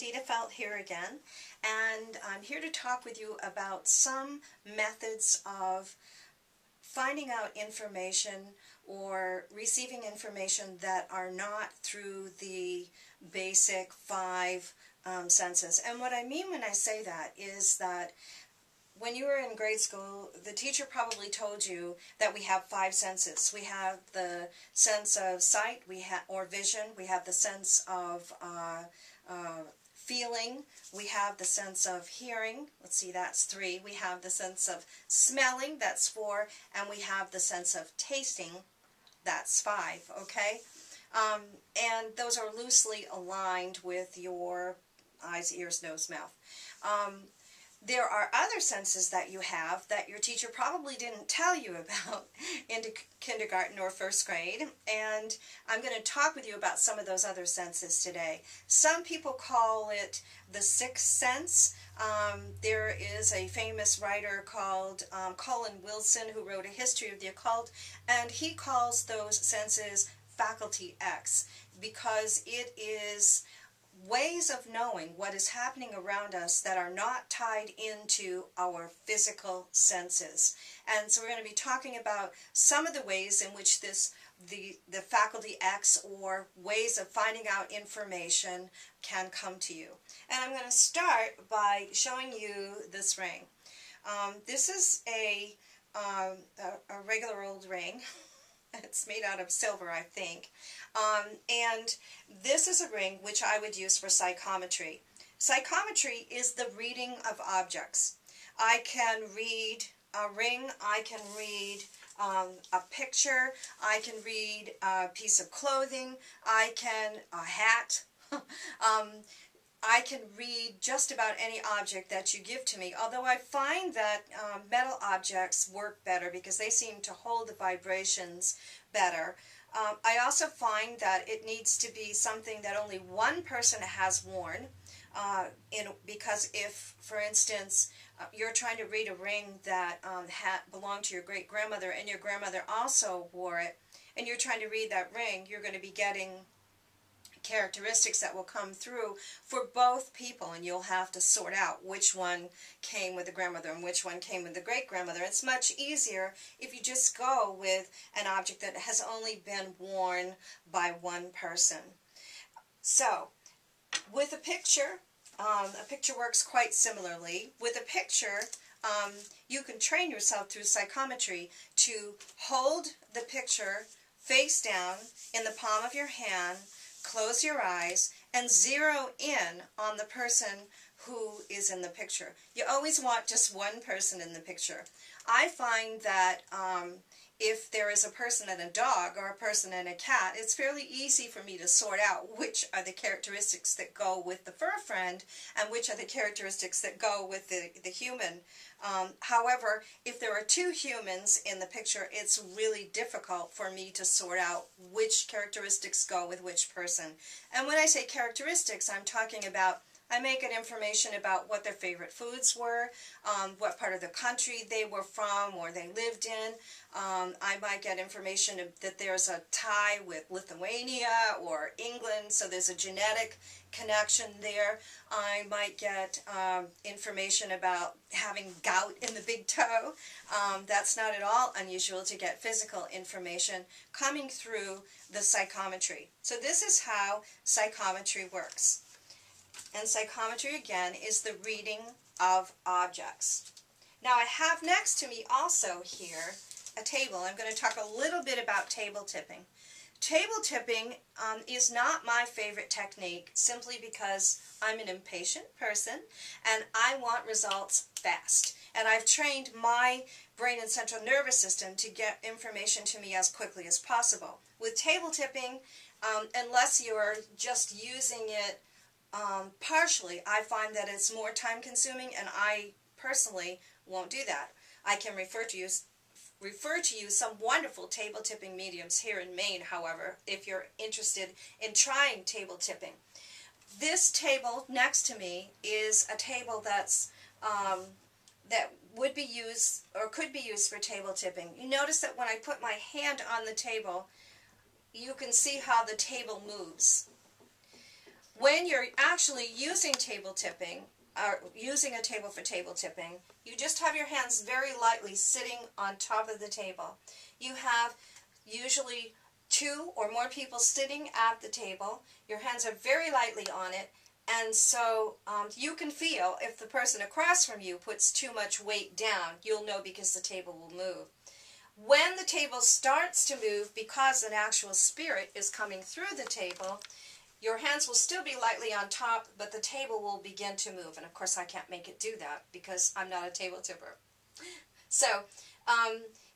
Dita Felt here again, and I'm here to talk with you about some methods of finding out information or receiving information that are not through the basic five senses. And what I mean when I say that is that when you were in grade school, the teacher probably told you that we have five senses. We have the sense of sight, or vision. We have the sense of feeling. We have the sense of hearing. Let's see, that's 3. We have the sense of smelling. That's 4. And we have the sense of tasting. That's 5. Okay, and those are loosely aligned with your eyes, ears, nose, mouth. There are other senses that you have that your teacher probably didn't tell you about in kindergarten or first grade, and I'm going to talk with you about some of those other senses today. Some people call it the sixth sense. There is a famous writer called Colin Wilson who wrote a history of the occult, and he calls those senses faculty X because it is ways of knowing what is happening around us that are not tied into our physical senses. And so we're going to be talking about some of the ways in which the faculty X, or ways of finding out information, can come to you. And I'm going to start by showing you this ring. This is a regular old ring. It's made out of silver, I think. And this is a ring which I would use for psychometry. Psychometry is the reading of objects. I can read a ring, I can read a picture, I can read a piece of clothing, a hat. I can read just about any object that you give to me, although I find that metal objects work better because they seem to hold the vibrations better. I also find that it needs to be something that only one person has worn, because if, for instance, you're trying to read a ring that belonged to your great-grandmother and your grandmother also wore it, and you're trying to read that ring, you're going to be getting characteristics that will come through for both people, and you'll have to sort out which one came with the grandmother and which one came with the great-grandmother. It's much easier if you just go with an object that has only been worn by one person. So, with a picture works quite similarly. With a picture, you can train yourself through psychometry to hold the picture face down in the palm of your hand, close your eyes, and zero in on the person who is in the picture. You always want just one person in the picture. I find that if there is a person and a dog, or a person and a cat, it's fairly easy for me to sort out which are the characteristics that go with the fur friend and which are the characteristics that go with the human. However, if there are two humans in the picture, it's really difficult for me to sort out which characteristics go with which person. And when I say characteristics, I'm talking about, I may get information about what their favorite foods were, what part of the country they were from or they lived in. I might get information that there's a tie with Lithuania or England, so there's a genetic connection there. I might get information about having gout in the big toe. That's not at all unusual to get physical information coming through the psychometry. So this is how psychometry works. And psychometry, again, is the reading of objects. Now I have next to me also here a table. I'm going to talk a little bit about table tipping. Table tipping is not my favorite technique simply because I'm an impatient person and I want results fast. And I've trained my brain and central nervous system to get information to me as quickly as possible. With table tipping, unless you're just using it partially, I find that it's more time consuming, and I personally won't do that. I can refer to you some wonderful table tipping mediums here in Maine, however, if you're interested in trying table tipping. This table next to me is a table that's that would be used or could be used for table tipping. You notice that when I put my hand on the table, you can see how the table moves. when you're actually using table tipping, or using a table for table tipping, you just have your hands very lightly sitting on top of the table. You have usually 2 or more people sitting at the table. Your hands are very lightly on it, and so you can feel if the person across from you puts too much weight down. You'll know because the table will move. When the table starts to move, because an actual spirit is coming through the table, your hands will still be lightly on top, but the table will begin to move. And of course I can't make it do that because I'm not a table tipper. So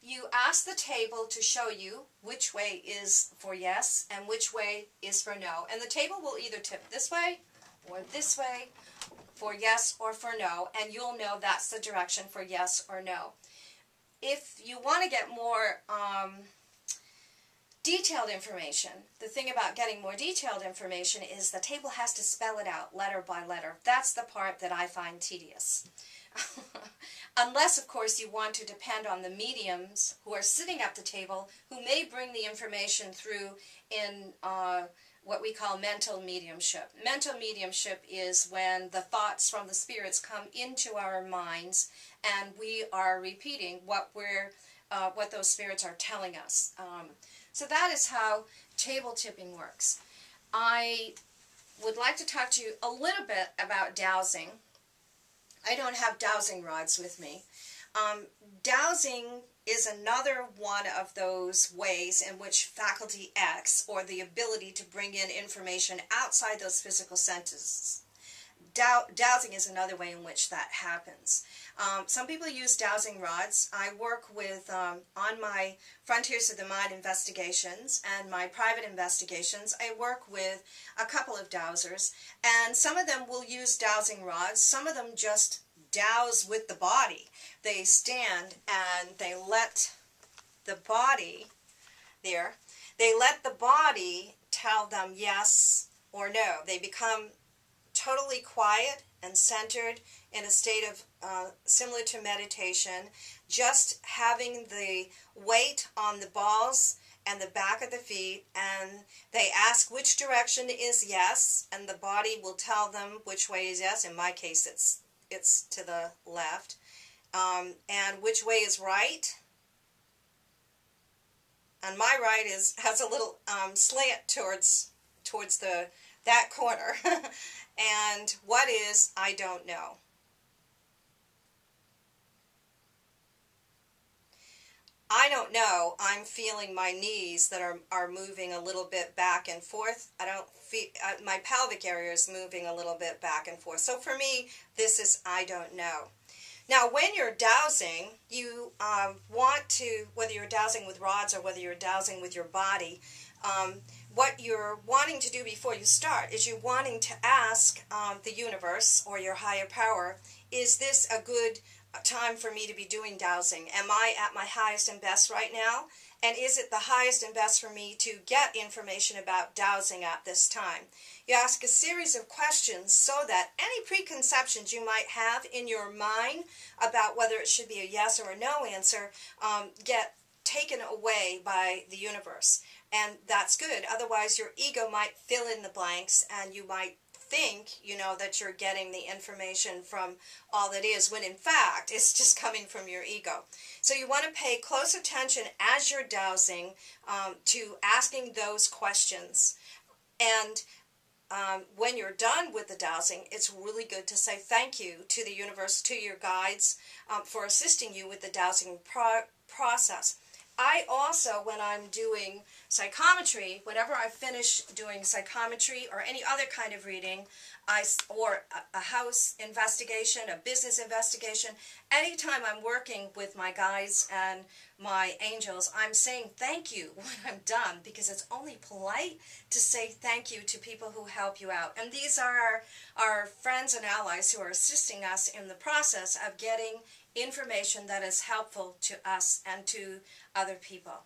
you ask the table to show you which way is for yes and which way is for no. And the table will either tip this way or this way for yes or for no, and you'll know that's the direction for yes or no. If you want to get more detailed information, the thing about getting more detailed information is the table has to spell it out letter by letter. That's the part that I find tedious. Unless, of course, you want to depend on the mediums who are sitting at the table, who may bring the information through in what we call mental mediumship. Mental mediumship is when the thoughts from the spirits come into our minds and we are repeating what those spirits are telling us. So that is how table tipping works. I would like to talk to you a little bit about dowsing. I don't have dowsing rods with me. Dowsing is another one of those ways in which faculty X, or the ability to bring in information outside those physical senses, dowsing is another way in which that happens. Some people use dowsing rods. I work with, on my Frontiers of the Mind investigations and my private investigations, I work with a couple of dowsers, and some of them will use dowsing rods. Some of them just douse with the body. They stand and they let the body, they let the body tell them yes or no. They become totally quiet and centered in a state of similar to meditation, just having the weight on the balls and the back of the feet, and they ask which direction is yes, and the body will tell them which way is yes. In my case, it's to the left, and which way is right. And my right has a little slant towards that corner. And what is, I don't know. I don't know. I'm feeling my knees that are moving a little bit back and forth. I don't feel, my pelvic area is moving a little bit back and forth. So for me, this is I don't know. Now, when you're dowsing, you want to, whether you're dowsing with rods or whether you're dowsing with your body, what you're wanting to do before you start is you're wanting to ask the universe or your higher power, is this a good time for me to be doing dowsing? Am I at my highest and best right now? And is it the highest and best for me to get information about dowsing at this time? You ask a series of questions so that any preconceptions you might have in your mind about whether it should be a yes or a no answer get taken away by the universe. And that's good. Otherwise, your ego might fill in the blanks and you might think, you know, that you're getting the information from all that is, when in fact, it's just coming from your ego. So you want to pay close attention as you're dowsing to asking those questions. And when you're done with the dowsing, it's really good to say thank you to the universe, to your guides, for assisting you with the dowsing process. I also, when I'm doing psychometry, whenever I finish doing psychometry or any other kind of reading, or a house investigation, a business investigation, anytime I'm working with my guides and my angels, I'm saying thank you when I'm done, because it's only polite to say thank you to people who help you out. And these are our friends and allies who are assisting us in the process of getting information that is helpful to us and to other people.